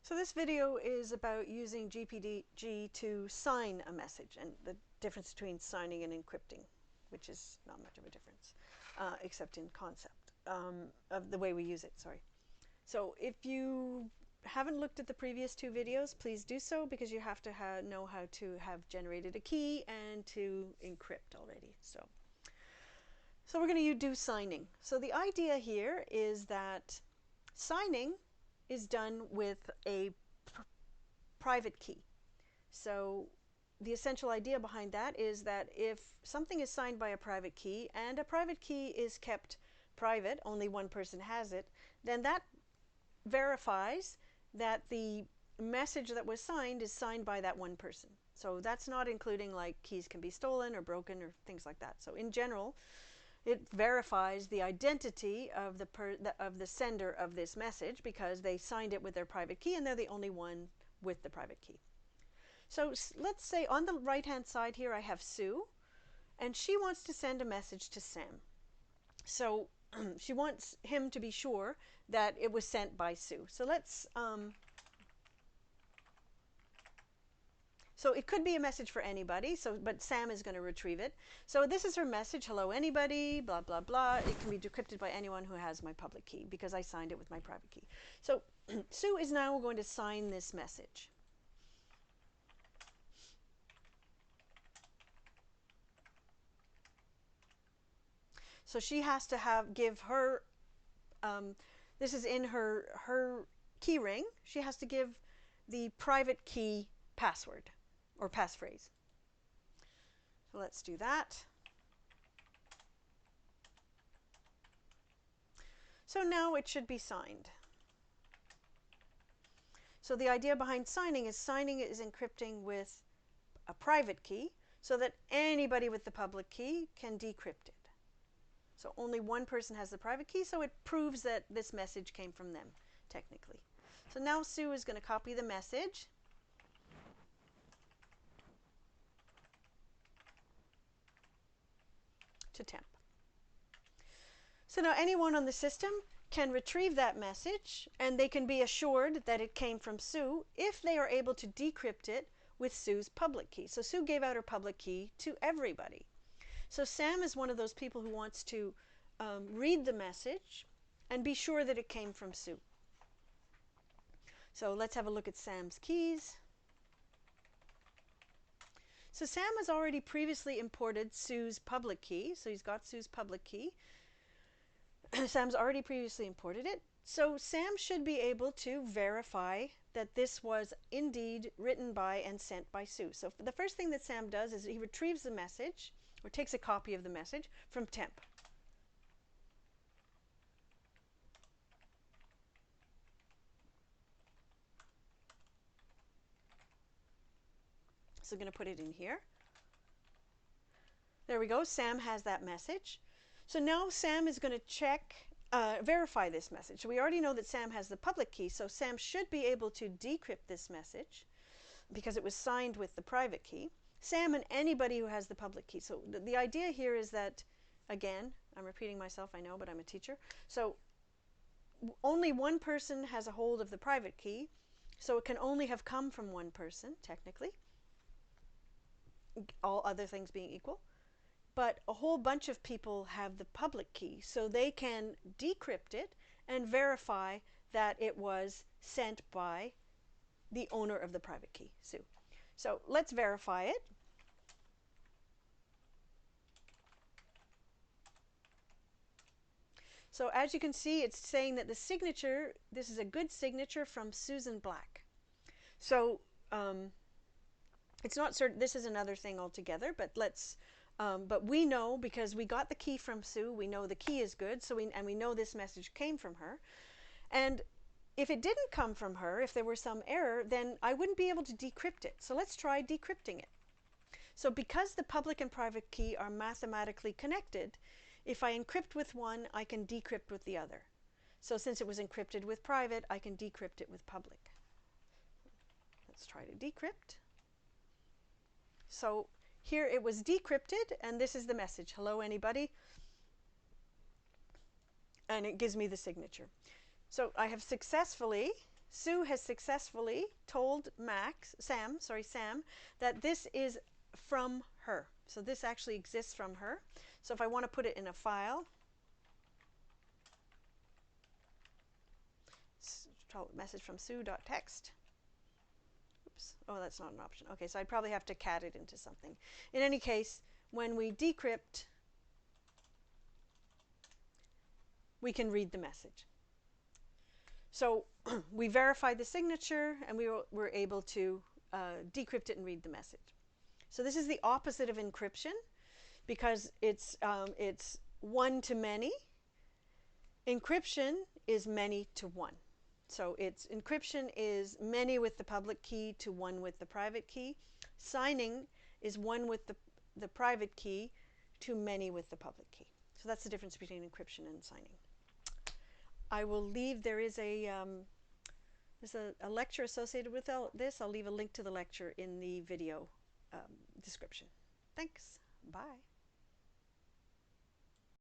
So this video is about using GPG to sign a message and the difference between signing and encrypting, which is not much of a difference, except in concept of the way we use it, sorry. So if you haven't looked at the previous two videos, please do so, because you have to know how to have generated a key and to encrypt already. So we're going to do signing. So the idea here is that signing is done with a private key. So the essential idea behind that is that if something is signed by a private key and a private key is kept private, only one person has it, then that verifies that the message that was signed is signed by that one person. So that's not including like keys can be stolen or broken or things like that. So in general, it verifies the identity of the sender of this message because they signed it with their private key and they're the only one with the private key. So let's say on the right hand side here I have Sue, and she wants to send a message to Sam. So she wants him to be sure that it was sent by Sue. So let's so it could be a message for anybody, but Sam is going to retrieve it. So this is her message: hello anybody, blah blah blah. It can be decrypted by anyone who has my public key because I signed it with my private key. So Sue is now going to sign this message. So she has to give her, this is in her key ring, she has to give the private key password or passphrase. So let's do that. So now it should be signed. So the idea behind signing is encrypting with a private key so that anybody with the public key can decrypt it. So only one person has the private key, so it proves that this message came from them, technically. So now Sue is going to copy the message. To temp. So now anyone on the system can retrieve that message, and they can be assured that it came from Sue if they are able to decrypt it with Sue's public key. So Sue gave out her public key to everybody. So Sam is one of those people who wants to read the message and be sure that it came from Sue. So let's have a look at Sam's keys. So Sam has already previously imported Sue's public key. So he's got Sue's public key. Sam's already previously imported it. So Sam should be able to verify that this was indeed written by and sent by Sue. So the first thing that Sam does is he retrieves the message, or takes a copy of the message, from temp. So I'm going to put it in here. There we go. Sam has that message. So now Sam is going to check, verify this message. So we already know that Sam has the public key, so Sam should be able to decrypt this message because it was signed with the private key. Sam and anybody who has the public key. So the idea here is that, again, I'm repeating myself, I know, but I'm a teacher. So only one person has a hold of the private key, so it can only have come from one person, technically, all other things being equal. But a whole bunch of people have the public key, so they can decrypt it and verify that it was sent by the owner of the private key, Sue. So let's verify it. So as you can see, it's saying that the signature, this is a good signature from Susan Black. So it's not certain, this is another thing altogether, but let's, but we know, because we got the key from Sue, we know the key is good, so we know this message came from her. And if it didn't come from her, if there were some error, then I wouldn't be able to decrypt it. So let's try decrypting it. So because the public and private key are mathematically connected, if I encrypt with one, I can decrypt with the other. So since it was encrypted with private, I can decrypt it with public. Let's try to decrypt. So here it was decrypted, and this is the message: hello anybody, and it gives me the signature. So I have successfully Sue has successfully told Sam, that this is from her. So this actually exists from her. So if I want to put it in a file, message from Sue.txt. Oops. Oh, that's not an option. Okay, so I'd probably have to cat it into something. In any case, when we decrypt, we can read the message. So we verified the signature, and we were able to decrypt it and read the message. So this is the opposite of encryption, because it's one to many. Encryption is many to one. So encryption is many with the public key to one with the private key. Signing is one with the private key to many with the public key. So that's the difference between encryption and signing. I will leave, there's a lecture associated with this. I'll leave a link to the lecture in the video description. Thanks. Bye.